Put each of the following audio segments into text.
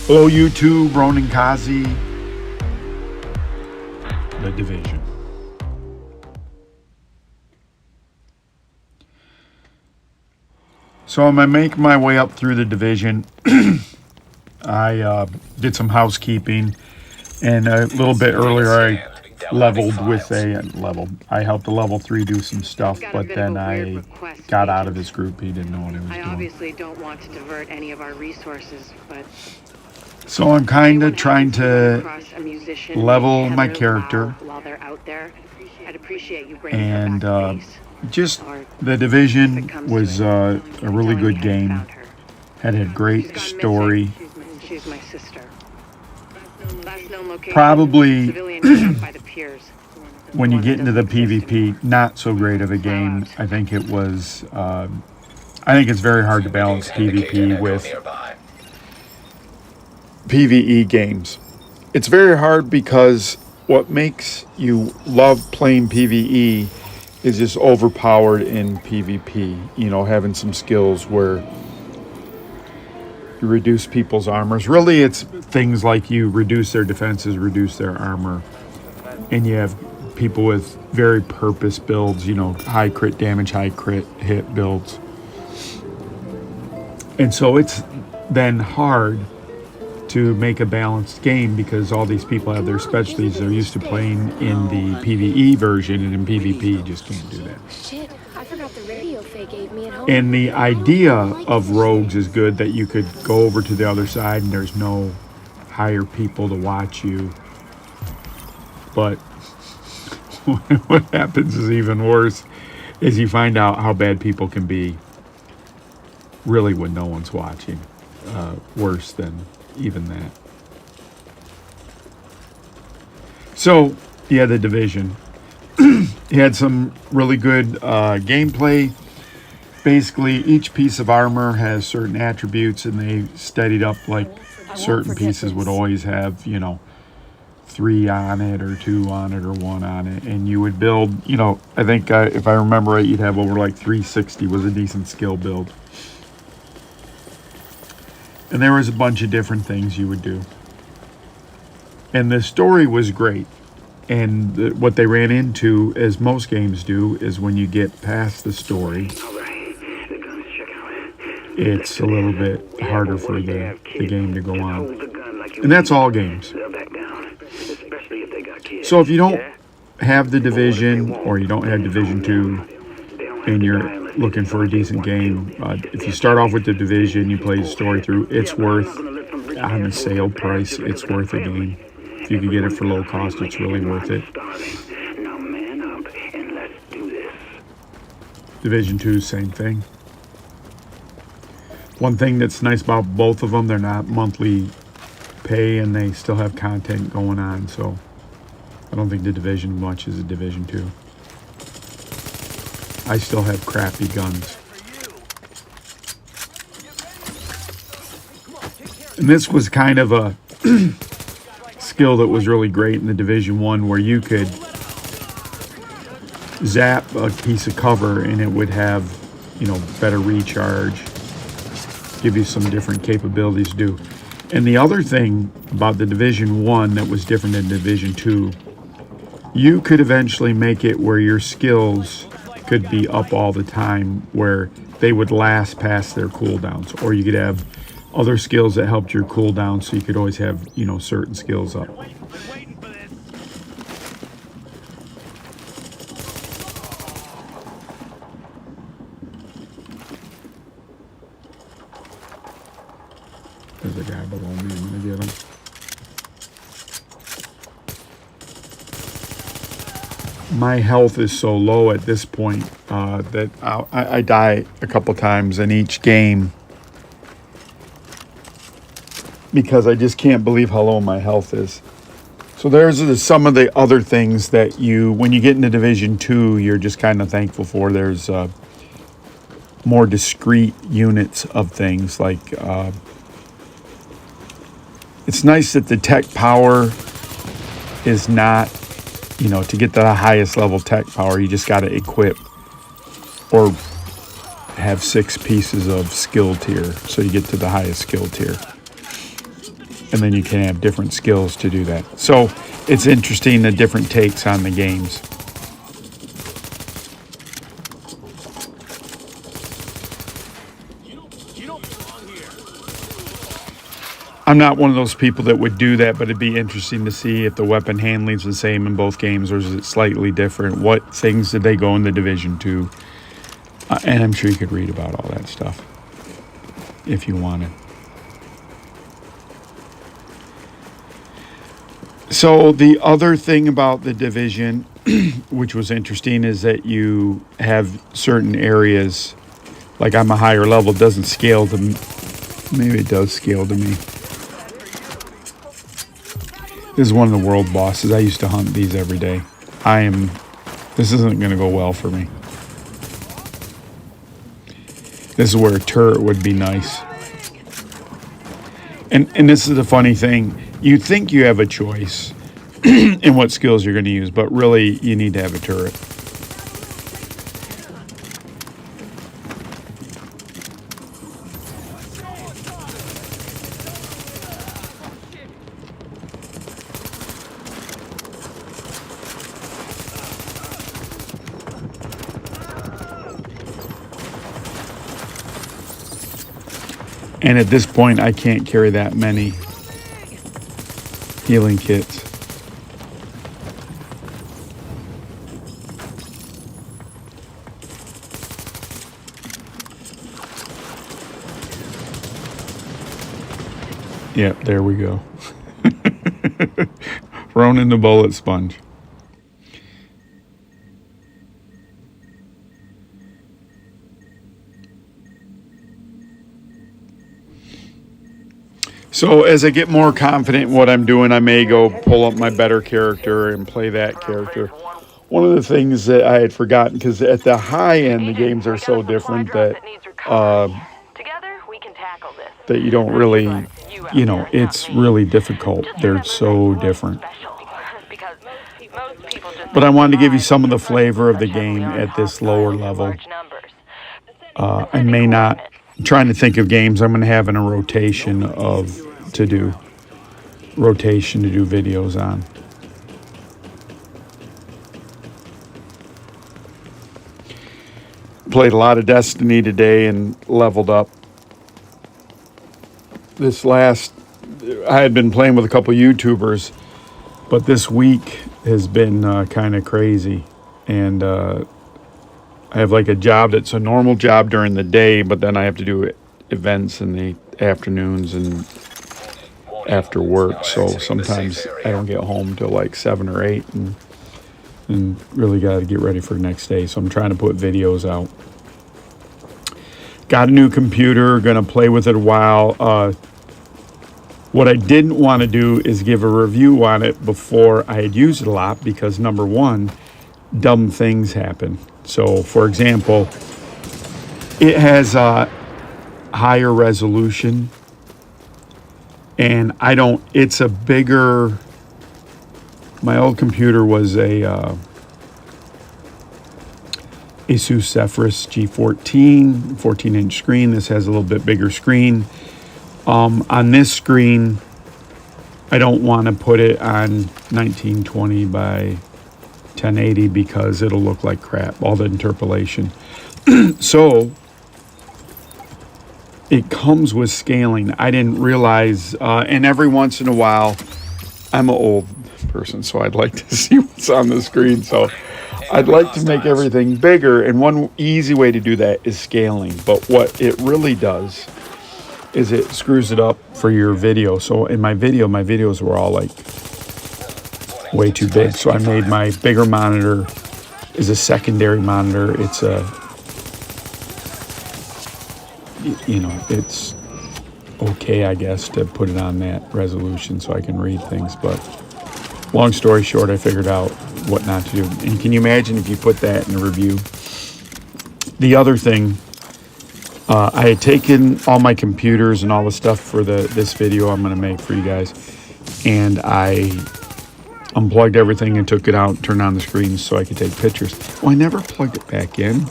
Hello YouTube, Ronin Kazi, The Division. So I'm going to make my way up through The Division. I did some housekeeping, and a little bit earlier I leveled with I helped a level 3 do some stuff, but then I got out of his group. He didn't know what he was doing. I obviously don't want to divert any of our resources, but... So I'm kind of trying to level my character, while they're out there, I'd appreciate you and just The Division was a really good game. Had a great story. She's my sister. Probably when you get into the PvP, not so great of a game. I think it was. I think it's very hard to balance PvP with PvE games. It's very hard because what makes you love playing PvE is just overpowered in PvP. You know, having some skills where you reduce people's armors. Really, it's things like you reduce their defenses, reduce their armor, and you have people with very purpose builds, you know, high crit damage, high crit hit builds. And so it's then hard to make a balanced game because all these people have their specialties. They're used to playing in the PvE version, and in PvP you just can't do that. Shit, I forgot the radio Faye gave me at home. And the idea of rogues is good, that you could go over to the other side and there's no hire people to watch you. But what happens is even worse, is you find out how bad people can be really when no one's watching. Worse than even that. So, yeah, The Division. He had some really good gameplay. Basically, each piece of armor has certain attributes, and they steadied up like certain pieces would always have, you know, 3 on it, or 2 on it, or 1 on it. And you would build, you know, I think if I remember right, you'd have over like 360 was a decent skill build. And there was a bunch of different things you would do. And the story was great. And what they ran into, as most games do, is when you get past the story, it's a little bit harder for the game to go on. And that's all games. So if you don't have The Division, or you don't have Division 2, and you're looking for a decent game, if you start off with The Division, you play the story through, it's worth, on the sale price, it's worth a game. If you can get it for low cost, it's really worth it. Division 2, same thing. One thing that's nice about both of them, they're not monthly pay, and they still have content going on, so I don't think The Division much is a Division 2. I still have crappy guns. And this was kind of a skill that was really great in the Division 1, where you could zap a piece of cover and it would have, you know, better recharge, give you some different capabilities to do. And the other thing about the Division 1 that was different than Division 2, you could eventually make it where your skills could be up all the time, where they would last past their cooldowns, or you could have other skills that helped your cooldown, so you could always have, you know, certain skills up. There's a guy below me. I'm gonna get him. My health is so low at this point that I die a couple times in each game, because I just can't believe how low my health is. So there's some of the other things that when you get into Division 2, you're just kind of thankful for. There's more discrete units of things, like it's nice that the tech power is not, you know, to get to the highest level tech power, you just got to equip or have 6 pieces of skill tier, so you get to the highest skill tier. and then you can have different skills to do that. So it's interesting, the different takes on the games. I'm not one of those people that would do that, but it'd be interesting to see if the weapon handling's the same in both games or is it slightly different. What things did they go in the Division 2? And I'm sure you could read about all that stuff if you wanted. So the other thing about the Division, which was interesting, is that you have certain areas, like I'm a higher level, doesn't scale to me. Maybe it does scale to me. This is one of the world bosses. I used to hunt these every day. This isn't going to go well for me. This is where a turret would be nice. And this is the funny thing. You think you have a choice in what skills you're going to use, but really you need to have a turret. And at this point, I can't carry that many healing kits. Yep, there we go. Thrown in the bullet sponge. So as I get more confident in what I'm doing, I may go pull up my better character and play that character. One of the things that I had forgotten, because at the high end, the games are so different that you don't really, it's really difficult. They're so different. But I wanted to give you some of the flavor of the game at this lower level. I may not. I'm trying to think of games I'm going to have in a rotation to do videos on. Played a lot of Destiny today and leveled up. I had been playing with a couple YouTubers, but this week has been kind of crazy. And I have like a job that's a normal job during the day, but then I have to do events in the afternoons and after work. So sometimes I don't get home till like 7 or 8 and really got to get ready for the next day. So I'm trying to put videos out. Got a new computer, gonna play with it a while. What I didn't want to do is give a review on it before I had used it a lot because number one, dumb things happen. So, for example, it has a higher resolution, and it's a bigger, my old computer was a Asus Zephyrus G14, 14-inch screen. This has a little bit bigger screen. On this screen, I don't want to put it on 1920 by 1080 because it'll look like crap, all the interpolation. So it comes with scaling. I didn't realize, and every once in a while, I'm an old person, so I'd like to see what's on the screen. So I'd like to make everything bigger, and one easy way to do that is scaling. But what it really does is it screws it up for your video. So in my videos were all like way too big. So I made my bigger monitor is a secondary monitor. It's it's okay, I guess, to put it on that resolution so I can read things. But long story short, I figured out what not to do. And can you imagine if you put that in a review? The other thing, I had taken all my computers and all the stuff for this video I'm going to make for you guys, and I unplugged everything and took it out, turned on the screen so I could take pictures. Well, I never plugged it back in.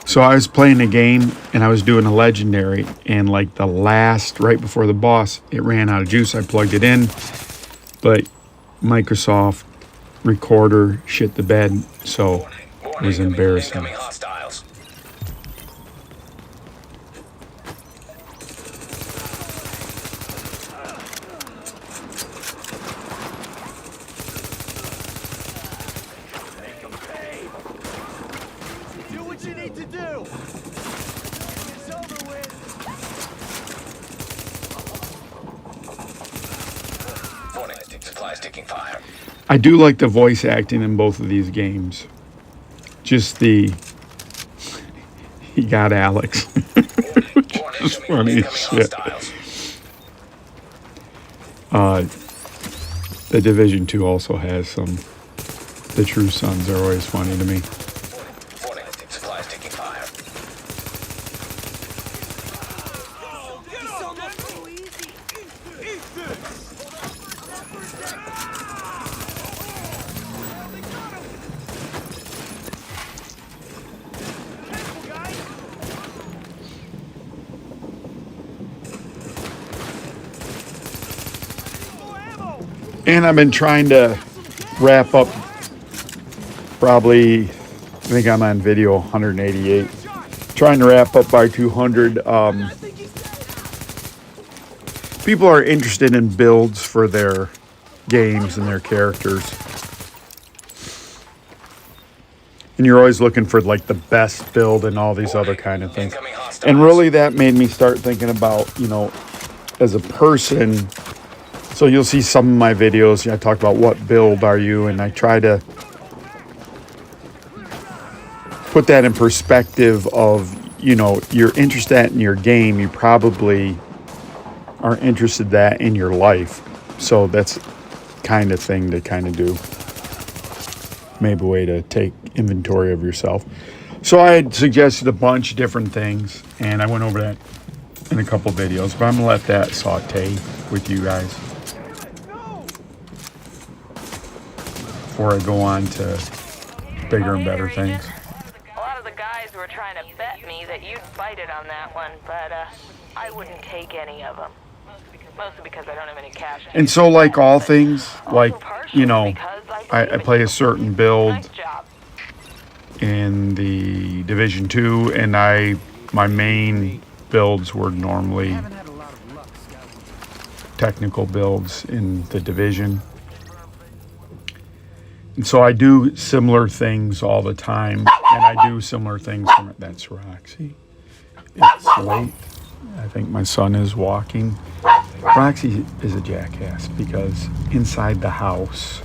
So I was playing a game and I was doing a legendary, and like the last, right before the boss, it ran out of juice. I plugged it in, but Microsoft recorder shit the bed, so it was embarrassing. Incoming hostiles. Do what you need to do. It's over with. Warning, supplies taking fire. I do like the voice acting in both of these games. Just the he got Alex. Warning, It's funny as shit. hostiles. The Division 2 also has some. The True Sons are always funny to me. Warning, supplies taking fire. And I've been trying to wrap up probably, I think I'm on video 188. Trying to wrap up by 200. People are interested in builds for their games and their characters. And you're always looking for like the best build and all these other kind of things. Incoming hostiles. And really that made me start thinking about, you know, as a person. So you'll see some of my videos, I talk about what build are you, and I try to put that in perspective of, you know, you're interested in your game, you probably are interested in that in your life. So that's kind of thing to kind of do. Maybe a way to take inventory of yourself. So I had suggested a bunch of different things, and I went over that in a couple videos, but I'm gonna let that saute with you guys before I go on to bigger and better things. A lot of the guys were trying to bet me that you'd bite it on that one, but I wouldn't take any of them. Mostly because I don't have any cash. And so like all things, like, you know, I play a certain build Nice job. in the Division 2, and my main builds were normally technical builds in the Division. And so I do similar things all the time, and I do similar things from it. That's Roxy. It's late. I think my son is walking. Roxy is a jackass because inside the house,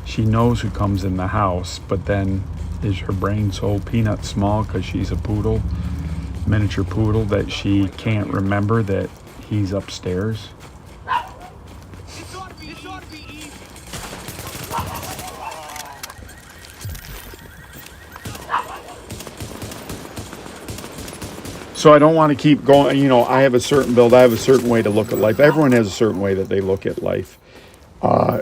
she knows who comes in the house, but then is her brain so peanut small because she's a poodle, miniature poodle, that she can't remember that he's upstairs. It's ought to be easy. So I don't want to keep going. You know, I have a certain build. I have a certain way to look at life. Everyone has a certain way that they look at life.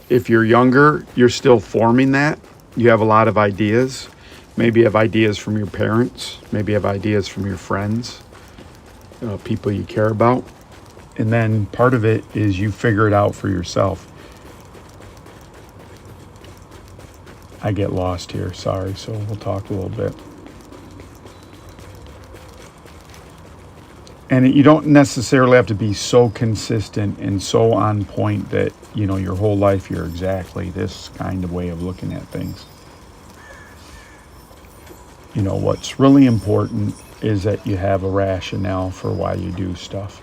If you're younger, you're still forming that. You have a lot of ideas. Maybe you have ideas from your parents. Maybe you have ideas from your friends, people you care about. And then part of it is you figure it out for yourself. I get lost here. Sorry. So we'll talk a little bit. And you don't necessarily have to be so consistent and so on point that, you know, your whole life you're exactly this kind of way of looking at things. You know, what's really important is that you have a rationale for why you do stuff.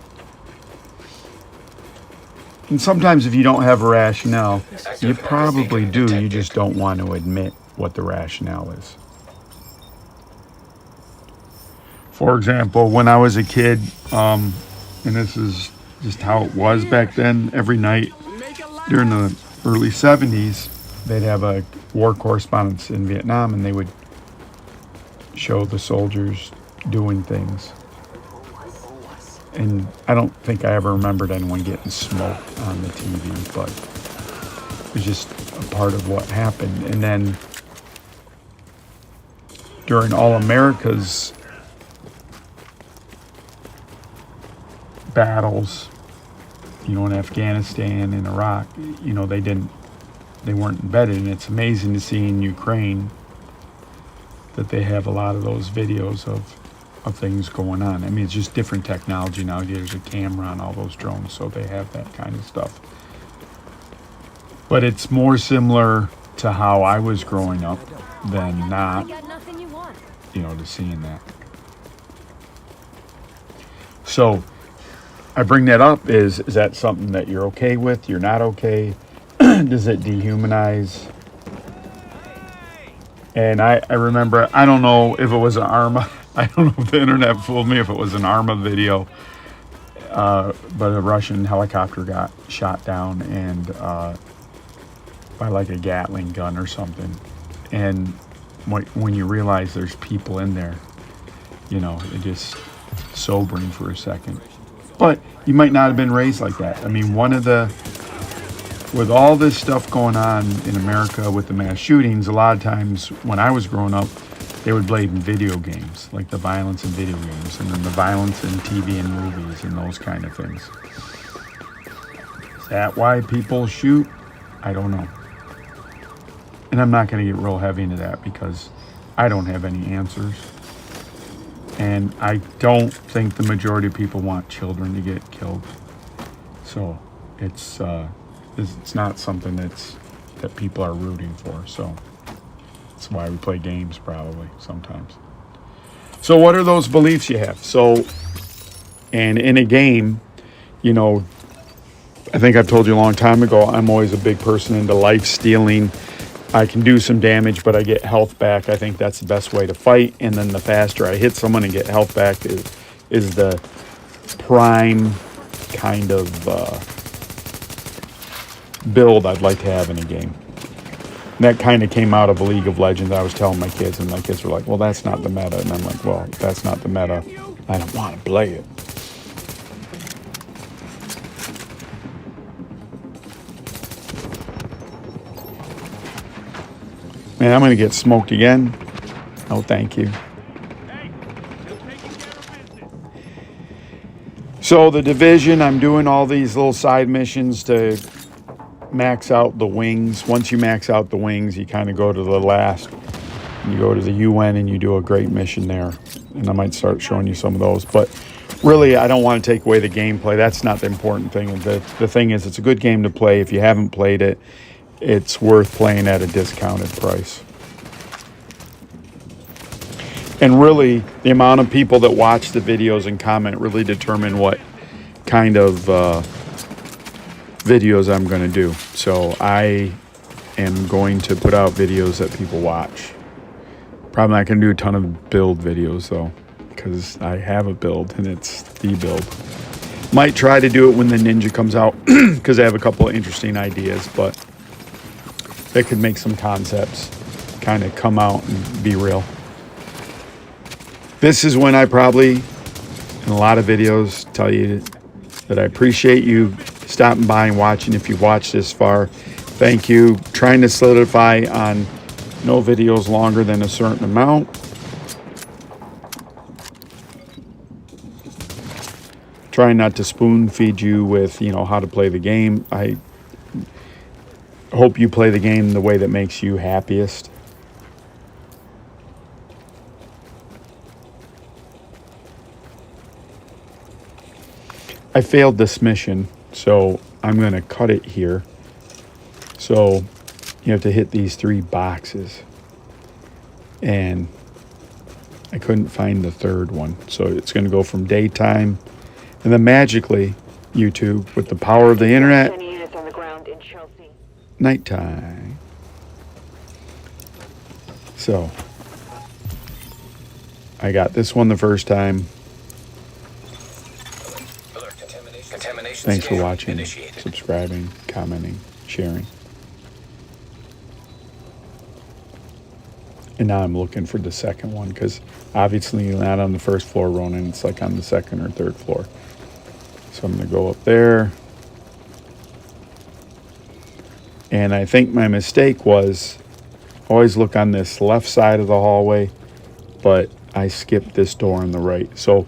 And sometimes if you don't have a rationale, you probably do, you just don't want to admit what the rationale is. For example, when I was a kid, and this is just how it was back then, every night during the early 70s, they'd have a war correspondence in Vietnam, and they would show the soldiers doing things. And I don't think I ever remembered anyone getting smoked on the TV, but it was just a part of what happened. And then during all America's battles, you know, in Afghanistan and Iraq, you know, they weren't embedded. And it's amazing to see in Ukraine that they have a lot of those videos of things going on. I mean, it's just different technology now. There's a camera on all those drones, so they have that kind of stuff. But it's more similar to how I was growing up than not, got nothing you want. you know, to seeing that. So I bring that up. Is that something that you're okay with? You're not okay? Does it dehumanize? And I remember, I don't know if it was an Arma. I don't know if the internet fooled me if it was an Arma video. But a Russian helicopter got shot down and by like a Gatling gun or something. And when you realize there's people in there, you know, it just sobering for a second. But you might not have been raised like that. I mean, with all this stuff going on in America with the mass shootings, a lot of times when I was growing up, they would blame video games, like the violence in video games, and then the violence in TV and movies and those kind of things. Is that why people shoot? I don't know. And I'm not going to get real heavy into that because I don't have any answers. And I don't think the majority of people want children to get killed. So it's not something that people are rooting for. So that's why we play games probably sometimes. So what are those beliefs you have? So, and in a game, you know, I think I've told you a long time ago, I'm always a big person into life stealing. I can do some damage, but I get health back. I think that's the best way to fight. And then the faster I hit someone and get health back is the prime kind of build I'd like to have in a game. And that kind of came out of League of Legends. I was telling my kids, and my kids were like, well, that's not the meta. And I'm like, well, if that's not the meta, I don't want to play it. Man, I'm going to get smoked again. Oh, thank you. So the Division, I'm doing all these little side missions to max out the wings. Once you max out the wings, you kind of go to the last. You go to the UN and you do a great mission there. And I might start showing you some of those. But really, I don't want to take away the gameplay. That's not the important thing. The thing is, it's a good game to play. If you haven't played it, it's worth playing at a discounted price. And really, the amount of people that watch the videos and comment really determine what kind of videos I'm going to do. So I am going to put out videos that people watch. Probably not going to do a ton of build videos, though, because I have a build, and it's the build. Might try to do it when the Ninja comes out, because I have a couple of interesting ideas, but that could make some concepts kind of come out and be real. This is when I probably, in a lot of videos, tell you that I appreciate you stopping by and watching. If you've watched this far, thank you. Trying to solidify on no videos longer than a certain amount. Trying not to spoon feed you with, you know, how to play the game. I hope you play the game the way that makes you happiest. I failed this mission, so I'm going to cut it here. So you have to hit these 3 boxes. And I couldn't find the third one. So it's going to go from daytime. And then magically, YouTube, with the power of the internet, nighttime. So I got this one the first time. Thanks for watching, subscribing, commenting, sharing. And now I'm looking for the second one, because obviously you're not on the first floor, Ronan. It's like on the second or third floor. So I'm going to go up there. And I think my mistake was always look on this left side of the hallway but I skipped this door on the right. So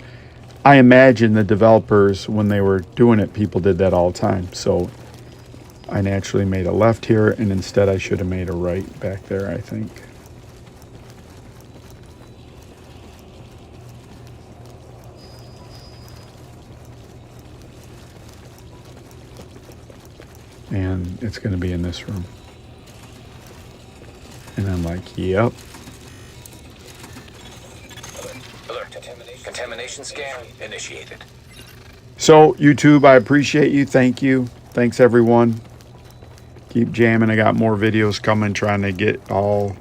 I imagine the developers, when they were doing it, people did that all the time. So I naturally made a left here, and instead I should have made a right back there, I think. And it's going to be in this room. And I'm like, yep. Alert. Contamination scan initiated. So, YouTube, I appreciate you. Thank you. Thanks, everyone. Keep jamming. I got more videos coming, trying to get all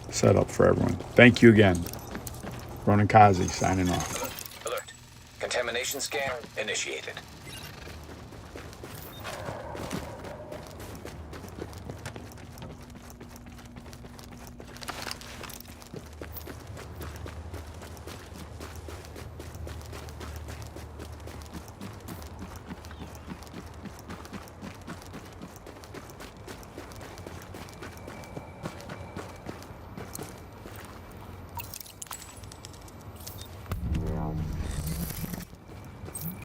set up for everyone. Thank you again. Ronan Kazi signing off. Alert. Contamination scan initiated.